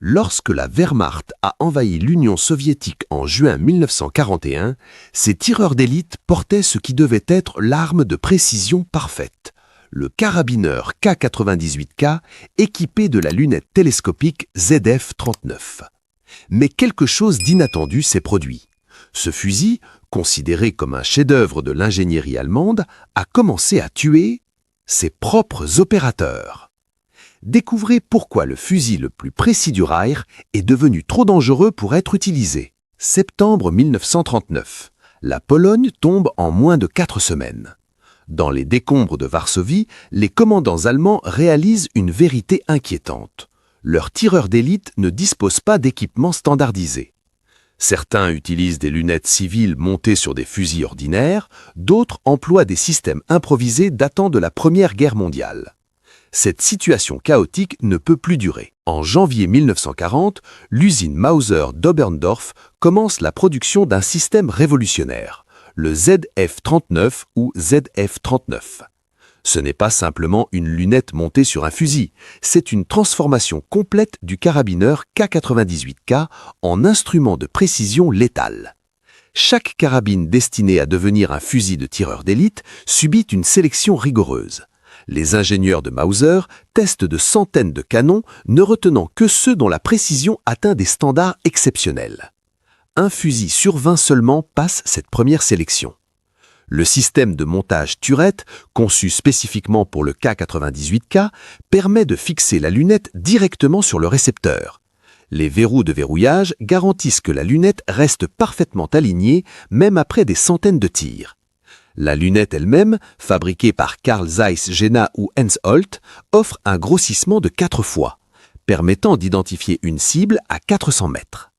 Lorsque la Wehrmacht a envahi l'Union soviétique en juin 1941, ces tireurs d'élite portaient ce qui devait être l'arme de précision parfaite, le carabineur K98K équipé de la lunette télescopique ZF-39. Mais quelque chose d'inattendu s'est produit. Ce fusil, considéré comme un chef-d'œuvre de l'ingénierie allemande, a commencé à tuer ses propres opérateurs. Découvrez pourquoi le fusil le plus précis du Reich est devenu trop dangereux pour être utilisé. Septembre 1939. La Pologne tombe en moins de 4 semaines. Dans les décombres de Varsovie, les commandants allemands réalisent une vérité inquiétante. Leurs tireurs d'élite ne disposent pas d'équipements standardisés. Certains utilisent des lunettes civiles montées sur des fusils ordinaires, d'autres emploient des systèmes improvisés datant de la Première Guerre mondiale. Cette situation chaotique ne peut plus durer. En janvier 1940, l'usine Mauser d'Oberndorf commence la production d'un système révolutionnaire, le ZF-39 ou ZF-39. Ce n'est pas simplement une lunette montée sur un fusil, c'est une transformation complète du carabineur K98K en instrument de précision létal. Chaque carabine destinée à devenir un fusil de tireur d'élite subit une sélection rigoureuse. Les ingénieurs de Mauser testent de centaines de canons, ne retenant que ceux dont la précision atteint des standards exceptionnels. Un fusil sur 20 seulement passe cette première sélection. Le système de montage Turret, conçu spécifiquement pour le K98K, permet de fixer la lunette directement sur le récepteur. Les verrous de verrouillage garantissent que la lunette reste parfaitement alignée, même après des centaines de tirs. La lunette elle-même, fabriquée par Carl Zeiss Jena ou Hensoldt, offre un grossissement de 4 fois, permettant d'identifier une cible à 400 mètres.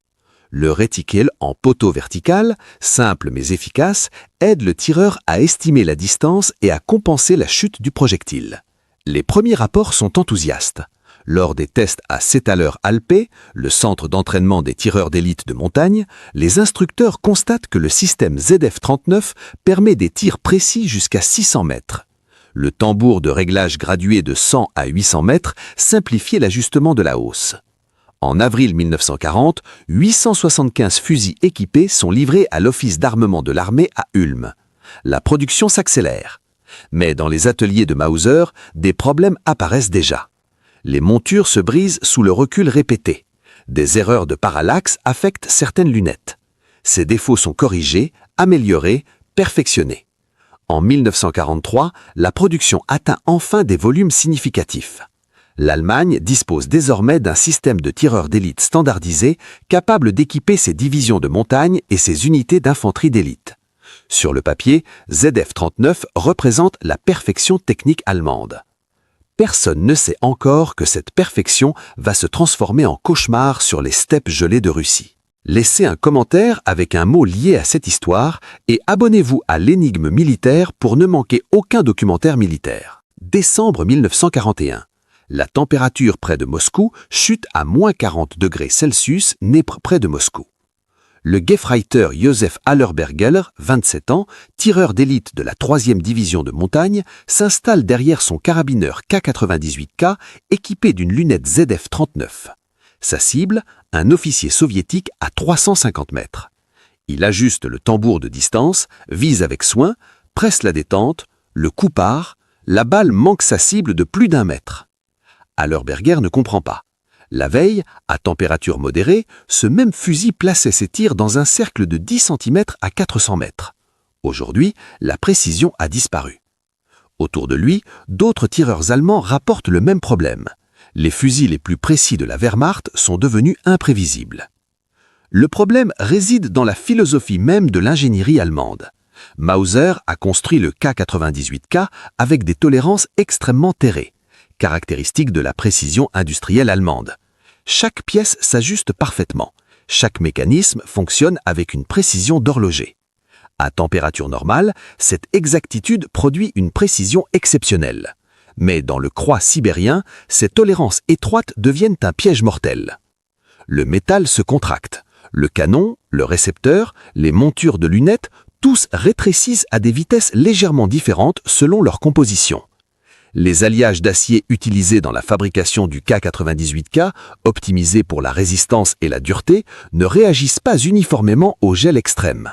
Le réticule en poteau vertical, simple mais efficace, aide le tireur à estimer la distance et à compenser la chute du projectile. Les premiers rapports sont enthousiastes. Lors des tests à Setthaler-Alpé, le centre d'entraînement des tireurs d'élite de montagne, les instructeurs constatent que le système ZF-39 permet des tirs précis jusqu'à 600 mètres. Le tambour de réglage gradué de 100 à 800 mètres simplifiait l'ajustement de la hausse. En avril 1940, 875 fusils équipés sont livrés à l'Office d'armement de l'armée à Ulm. La production s'accélère. Mais dans les ateliers de Mauser, des problèmes apparaissent déjà. Les montures se brisent sous le recul répété. Des erreurs de parallaxe affectent certaines lunettes. Ces défauts sont corrigés, améliorés, perfectionnés. En 1943, la production atteint enfin des volumes significatifs. L'Allemagne dispose désormais d'un système de tireurs d'élite standardisé capable d'équiper ses divisions de montagne et ses unités d'infanterie d'élite. Sur le papier, ZF-39 représente la perfection technique allemande. Personne ne sait encore que cette perfection va se transformer en cauchemar sur les steppes gelées de Russie. Laissez un commentaire avec un mot lié à cette histoire et abonnez-vous à l'énigme militaire pour ne manquer aucun documentaire militaire. Décembre 1941. La température près de Moscou chute à moins 40 degrés Celsius près de Moscou. Le Gefreiter Josef Hallerberger, 27 ans, tireur d'élite de la 3e division de montagne, s'installe derrière son carabineur K98K équipé d'une lunette ZF-39. Sa cible, un officier soviétique à 350 mètres. Il ajuste le tambour de distance, vise avec soin, presse la détente, le coup part, la balle manque sa cible de plus d'1 mètre. Hallerberger ne comprend pas. La veille, à température modérée, ce même fusil plaçait ses tirs dans un cercle de 10 cm à 400 mètres. Aujourd'hui, la précision a disparu. Autour de lui, d'autres tireurs allemands rapportent le même problème. Les fusils les plus précis de la Wehrmacht sont devenus imprévisibles. Le problème réside dans la philosophie même de l'ingénierie allemande. Mauser a construit le K98K avec des tolérances extrêmement terrées, caractéristique de la précision industrielle allemande. Chaque pièce s'ajuste parfaitement. Chaque mécanisme fonctionne avec une précision d'horloger. À température normale, cette exactitude produit une précision exceptionnelle. Mais dans le croix sibérien, ces tolérances étroites deviennent un piège mortel. Le métal se contracte. Le canon, le récepteur, les montures de lunettes, tous rétrécissent à des vitesses légèrement différentes selon leur composition. Les alliages d'acier utilisés dans la fabrication du K98K, optimisés pour la résistance et la dureté, ne réagissent pas uniformément au gel extrême.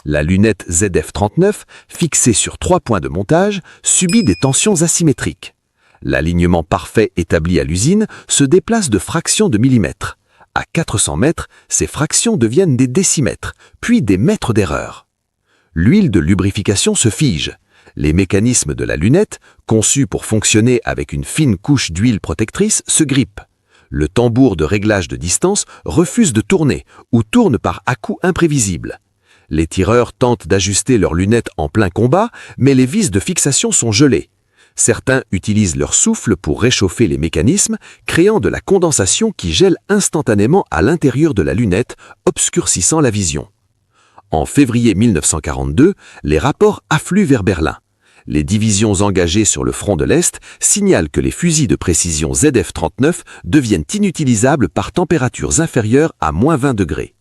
La lunette ZF-39, fixée sur 3 points de montage, subit des tensions asymétriques. L'alignement parfait établi à l'usine se déplace de fractions de millimètres. À 400 mètres, ces fractions deviennent des décimètres, puis des mètres d'erreur. L'huile de lubrification se fige. Les mécanismes de la lunette, conçus pour fonctionner avec une fine couche d'huile protectrice, se grippent. Le tambour de réglage de distance refuse de tourner ou tourne par à-coups imprévisibles. Les tireurs tentent d'ajuster leurs lunettes en plein combat, mais les vis de fixation sont gelées. Certains utilisent leur souffle pour réchauffer les mécanismes, créant de la condensation qui gèle instantanément à l'intérieur de la lunette, obscurcissant la vision. En février 1942, les rapports affluent vers Berlin. Les divisions engagées sur le front de l'Est signalent que les fusils de précision ZF-39 deviennent inutilisables par températures inférieures à -20 degrés.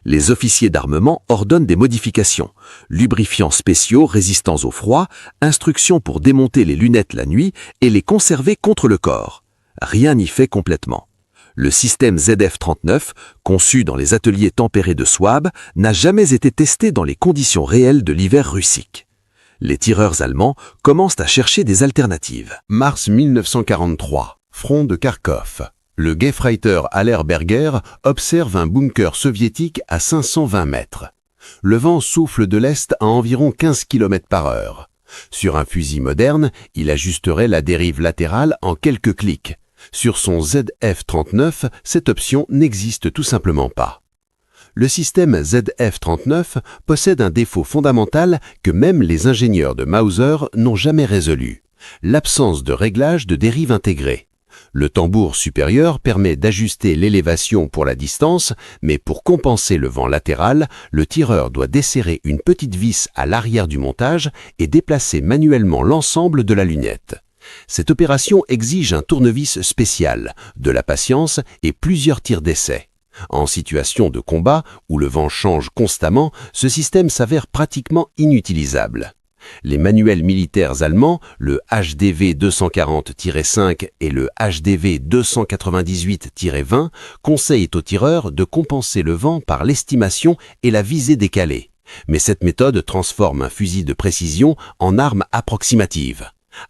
Les officiers d'armement ordonnent des modifications, lubrifiants spéciaux résistants au froid, instructions pour démonter les lunettes la nuit et les conserver contre le corps. Rien n'y fait complètement. Le système ZF-39, conçu dans les ateliers tempérés de Swab, n'a jamais été testé dans les conditions réelles de l'hiver russique. Les tireurs allemands commencent à chercher des alternatives. Mars 1943, front de Kharkov. Le Gefreiter Hallerberger observe un bunker soviétique à 520 mètres. Le vent souffle de l'est à environ 15 km/h. Sur un fusil moderne, il ajusterait la dérive latérale en quelques clics. Sur son ZF-39, cette option n'existe tout simplement pas. Le système ZF-39 possède un défaut fondamental que même les ingénieurs de Mauser n'ont jamais résolu: l'absence de réglage de dérive intégrée. Le tambour supérieur permet d'ajuster l'élévation pour la distance, mais pour compenser le vent latéral, le tireur doit desserrer une petite vis à l'arrière du montage et déplacer manuellement l'ensemble de la lunette. Cette opération exige un tournevis spécial, de la patience et plusieurs tirs d'essai. En situation de combat, où le vent change constamment, ce système s'avère pratiquement inutilisable. Les manuels militaires allemands, le HDV 240-5 et le HDV 298-20, conseillent aux tireurs de compenser le vent par l'estimation et la visée décalée. Mais cette méthode transforme un fusil de précision en arme approximative.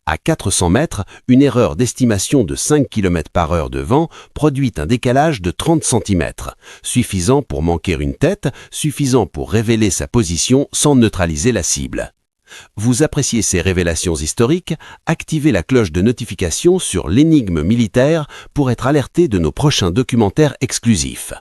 À 400 mètres, une erreur d'estimation de 5 km/h de vent produit un décalage de 30 cm, suffisant pour manquer une tête, suffisant pour révéler sa position sans neutraliser la cible. Vous appréciez ces révélations historiques? Activez la cloche de notification sur l'énigme militaire pour être alerté de nos prochains documentaires exclusifs.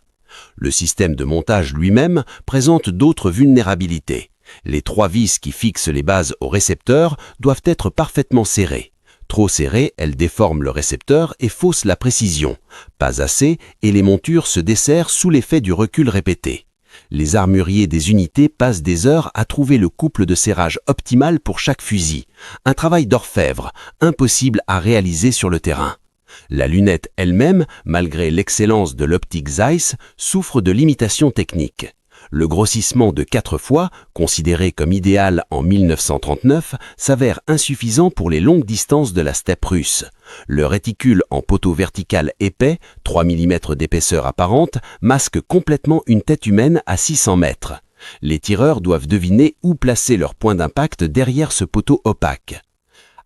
Le système de montage lui-même présente d'autres vulnérabilités. Les 3 vis qui fixent les bases au récepteur doivent être parfaitement serrées. Trop serrées, elles déforment le récepteur et faussent la précision. Pas assez, et les montures se desserrent sous l'effet du recul répété. Les armuriers des unités passent des heures à trouver le couple de serrage optimal pour chaque fusil. Un travail d'orfèvre, impossible à réaliser sur le terrain. La lunette elle-même, malgré l'excellence de l'optique Zeiss, souffre de limitations techniques. Le grossissement de 4 fois, considéré comme idéal en 1939, s'avère insuffisant pour les longues distances de la steppe russe. Le réticule en poteau vertical épais, 3 mm d'épaisseur apparente, masque complètement une tête humaine à 600 mètres. Les tireurs doivent deviner où placer leur point d'impact derrière ce poteau opaque.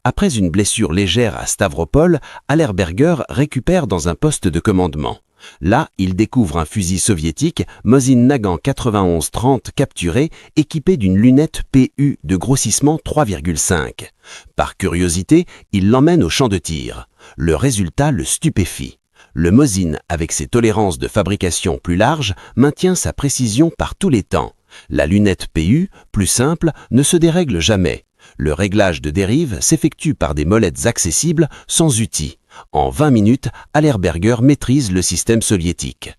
Après une blessure légère à Stavropol, Hallerberger récupère dans un poste de commandement. Là, il découvre un fusil soviétique Mosin Nagant 91-30 capturé, équipé d'une lunette PU de grossissement 3,5. Par curiosité, il l'emmène au champ de tir. Le résultat le stupéfie. Le Mosin, avec ses tolérances de fabrication plus larges, maintient sa précision par tous les temps. La lunette PU, plus simple, ne se dérègle jamais. Le réglage de dérive s'effectue par des molettes accessibles sans outil. En 20 minutes, Hallerberger maîtrise le système soviétique.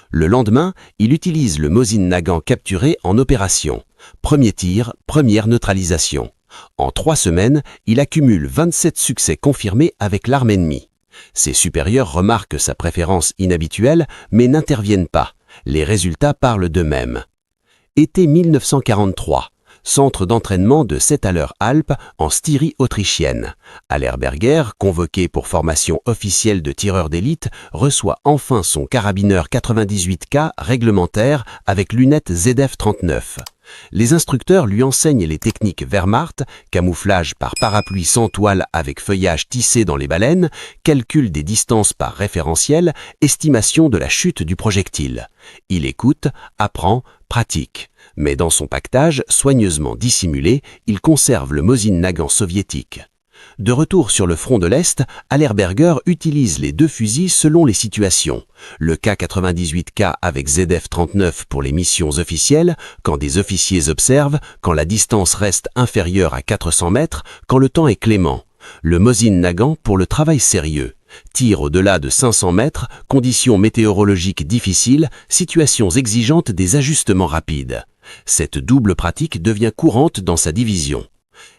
Le lendemain, il utilise le Mosin Nagant capturé en opération. Premier tir, première neutralisation. En 3 semaines, il accumule 27 succès confirmés avec l'arme ennemie. Ses supérieurs remarquent sa préférence inhabituelle, mais n'interviennent pas. Les résultats parlent d'eux-mêmes. Été 1943. centre d'entraînement de Settaler-Alpes en Styrie autrichienne. Allerberger, convoqué pour formation officielle de tireur d'élite, reçoit enfin son carabineur 98K réglementaire avec lunettes ZF-39. Les instructeurs lui enseignent les techniques Wehrmacht, camouflage par parapluie sans toile avec feuillage tissé dans les baleines, calcul des distances par référentiel, estimation de la chute du projectile. Il écoute, apprend, pratique. Mais dans son pactage, soigneusement dissimulé, il conserve le Mosin Nagant soviétique. De retour sur le front de l'Est, Allerberger utilise les deux fusils selon les situations. Le K98K avec ZF-39 pour les missions officielles, quand des officiers observent, quand la distance reste inférieure à 400 mètres, quand le temps est clément. Le Mosin Nagant pour le travail sérieux. Tir au-delà de 500 mètres, conditions météorologiques difficiles, situations exigeantes des ajustements rapides. Cette double pratique devient courante dans sa division.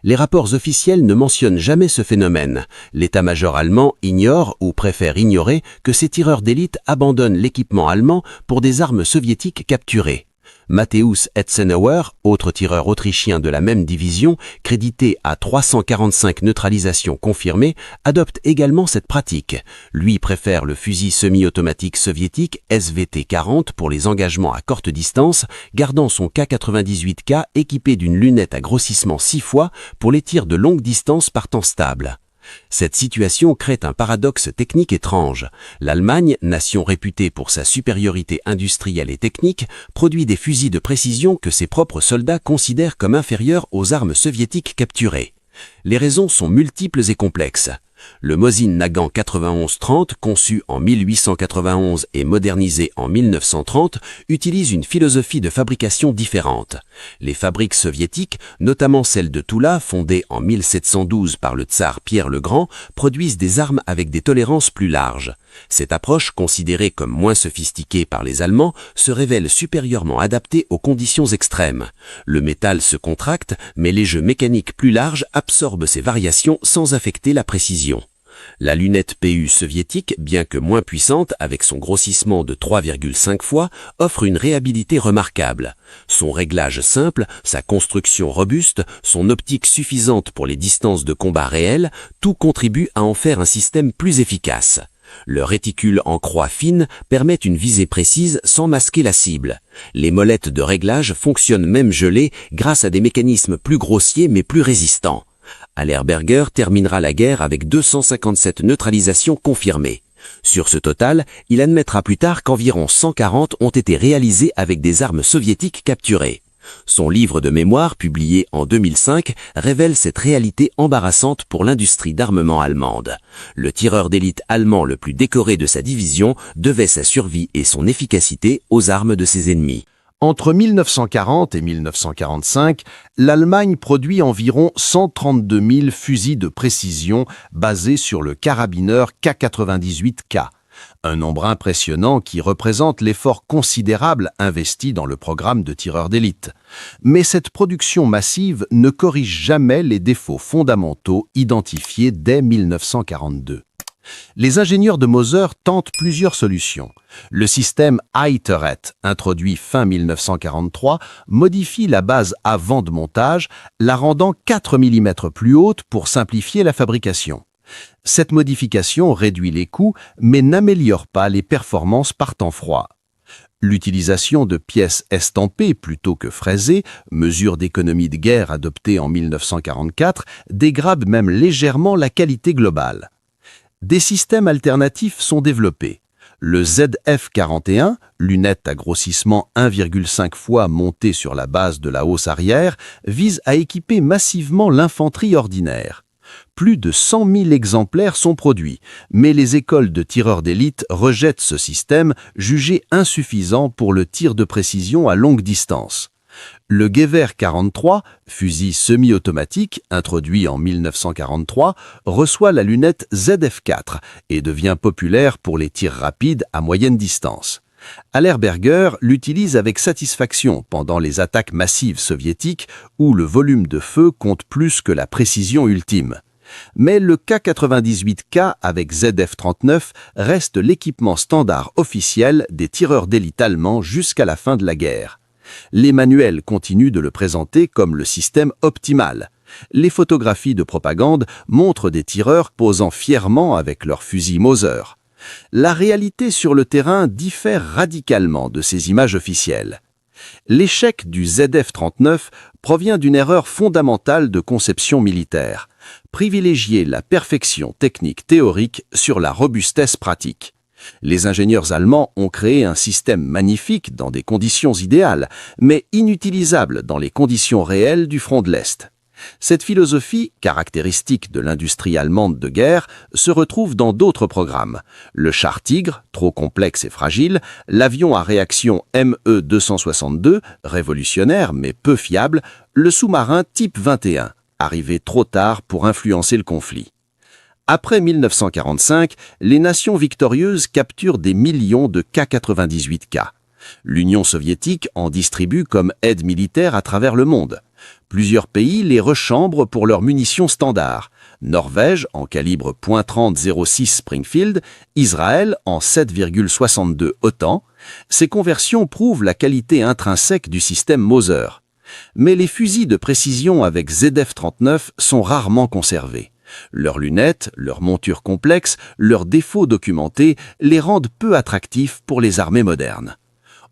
Les rapports officiels ne mentionnent jamais ce phénomène. L'état-major allemand ignore ou préfère ignorer que ces tireurs d'élite abandonnent l'équipement allemand pour des armes soviétiques capturées. Matthäus Etzenauer, autre tireur autrichien de la même division, crédité à 345 neutralisations confirmées, adopte également cette pratique. Lui préfère le fusil semi-automatique soviétique SVT-40 pour les engagements à courte distance, gardant son K98K équipé d'une lunette à grossissement 6 fois pour les tirs de longue distance par temps stable. Cette situation crée un paradoxe technique étrange. L'Allemagne, nation réputée pour sa supériorité industrielle et technique, produit des fusils de précision que ses propres soldats considèrent comme inférieurs aux armes soviétiques capturées. Les raisons sont multiples et complexes. Le Mosin Nagant 9130, conçu en 1891 et modernisé en 1930, utilise une philosophie de fabrication différente. Les fabriques soviétiques, notamment celle de Toula, fondée en 1712 par le tsar Pierre le Grand, produisent des armes avec des tolérances plus larges. Cette approche, considérée comme moins sophistiquée par les Allemands, se révèle supérieurement adaptée aux conditions extrêmes. Le métal se contracte, mais les jeux mécaniques plus larges absorbent ces variations sans affecter la précision. La lunette PU soviétique, bien que moins puissante avec son grossissement de 3,5 fois, offre une réhabilité remarquable. Son réglage simple, sa construction robuste, son optique suffisante pour les distances de combat réelles, tout contribue à en faire un système plus efficace. Le réticule en croix fine permet une visée précise sans masquer la cible. Les molettes de réglage fonctionnent même gelées grâce à des mécanismes plus grossiers mais plus résistants. Allerberger terminera la guerre avec 257 neutralisations confirmées. Sur ce total, il admettra plus tard qu'environ 140 ont été réalisées avec des armes soviétiques capturées. Son livre de mémoire, publié en 2005, révèle cette réalité embarrassante pour l'industrie d'armement allemande. Le tireur d'élite allemand le plus décoré de sa division devait sa survie et son efficacité aux armes de ses ennemis. Entre 1940 et 1945, l'Allemagne produit environ 132 000 fusils de précision basés sur le carabineur K98K. Un nombre impressionnant qui représente l'effort considérable investi dans le programme de tireurs d'élite. Mais cette production massive ne corrige jamais les défauts fondamentaux identifiés dès 1942. Les ingénieurs de Moser tentent plusieurs solutions. Le système Heiteret, introduit fin 1943, modifie la base avant de montage, la rendant 4 mm plus haute pour simplifier la fabrication. Cette modification réduit les coûts, mais n'améliore pas les performances par temps froid. L'utilisation de pièces estampées plutôt que fraisées, mesure d'économie de guerre adoptée en 1944, dégrade même légèrement la qualité globale. Des systèmes alternatifs sont développés. Le ZF-41, lunette à grossissement 1,5 fois montée sur la base de la hausse arrière, vise à équiper massivement l'infanterie ordinaire. Plus de 100 000 exemplaires sont produits, mais les écoles de tireurs d'élite rejettent ce système, jugé insuffisant pour le tir de précision à longue distance. Le Gewehr 43, fusil semi-automatique, introduit en 1943, reçoit la lunette ZF4 et devient populaire pour les tirs rapides à moyenne distance. Allerberger l'utilise avec satisfaction pendant les attaques massives soviétiques où le volume de feu compte plus que la précision ultime. Mais le K98K avec ZF39 reste l'équipement standard officiel des tireurs d'élite allemands jusqu'à la fin de la guerre. Les manuels continuent de le présenter comme le système optimal. Les photographies de propagande montrent des tireurs posant fièrement avec leurs fusils Mauser. La réalité sur le terrain diffère radicalement de ces images officielles. L'échec du ZF-39 provient d'une erreur fondamentale de conception militaire: privilégier la perfection technique théorique sur la robustesse pratique. Les ingénieurs allemands ont créé un système magnifique dans des conditions idéales, mais inutilisable dans les conditions réelles du front de l'Est. Cette philosophie, caractéristique de l'industrie allemande de guerre, se retrouve dans d'autres programmes. Le char Tigre, trop complexe et fragile, l'avion à réaction ME-262, révolutionnaire mais peu fiable, le sous-marin Type 21, arrivé trop tard pour influencer le conflit. Après 1945, les nations victorieuses capturent des millions de K-98K. L'Union soviétique en distribue comme aide militaire à travers le monde. Plusieurs pays les rechambrent pour leurs munitions standards. Norvège en calibre .30-06 Springfield, Israël en 7,62 Autan. Ces conversions prouvent la qualité intrinsèque du système Mauser. Mais les fusils de précision avec ZF-39 sont rarement conservés. Leurs lunettes, leurs montures complexes, leurs défauts documentés les rendent peu attractifs pour les armées modernes.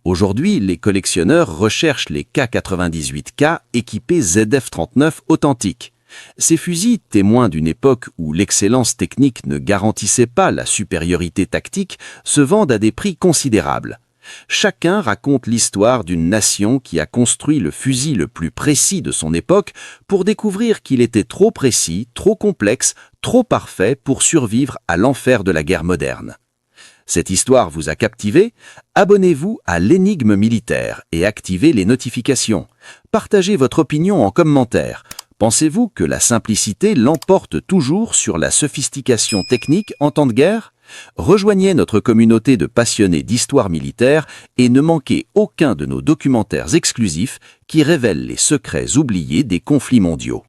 Aujourd'hui, les collectionneurs recherchent les K-98K équipés ZF-39 authentiques. Ces fusils, témoins d'une époque où l'excellence technique ne garantissait pas la supériorité tactique, se vendent à des prix considérables. Chacun raconte l'histoire d'une nation qui a construit le fusil le plus précis de son époque pour découvrir qu'il était trop précis, trop complexe, trop parfait pour survivre à l'enfer de la guerre moderne. Cette histoire vous a captivé? Abonnez-vous à l'Énigme militaire et activez les notifications. Partagez votre opinion en commentaire. Pensez-vous que la simplicité l'emporte toujours sur la sophistication technique en temps de guerre? Rejoignez notre communauté de passionnés d'histoire militaire et ne manquez aucun de nos documentaires exclusifs qui révèlent les secrets oubliés des conflits mondiaux.